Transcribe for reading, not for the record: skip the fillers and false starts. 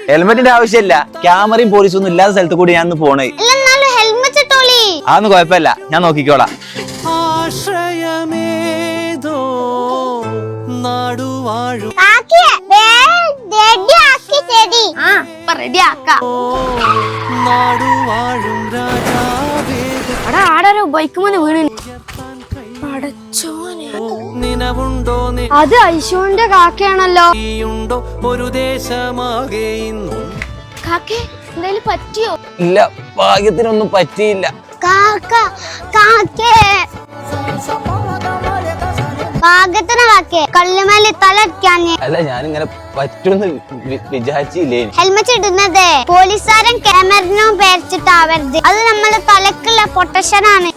ഹെൽമെറ്റിന്റെ ആവശ്യമില്ല. ക്യാമറയും പോലീസും ഒന്നും ഇല്ലാത്ത സ്ഥലത്ത് കൂടി ഞാൻ പോണേ. അതൊന്നും കുഴപ്പമില്ല, ഞാൻ നോക്കിക്കോളാം. അത് ഐശുവിന്റെ കാക്കയാണല്ലോ. ഒരു ദേശമാകെ കാക്കേ എന്തായാലും പറ്റിയോ? ഇല്ല, ഭാഗ്യത്തിനൊന്നും പറ്റിയില്ല. കല്ലുമേല് തലക്കാഞ്ഞ്. അല്ല, ഞാനിങ്ങനെ പറ്റുമെന്ന് വിചാരിച്ചില്ലേ. ഹെൽമെറ്റ് ഇടുന്നത് പോലീസുകാരൻ ക്യാമറിനും പേരിച്ചിട്ടാവരുത്. അത് നമ്മുടെ തലക്കുള്ള പ്രൊട്ടക്ഷൻ ആണ്.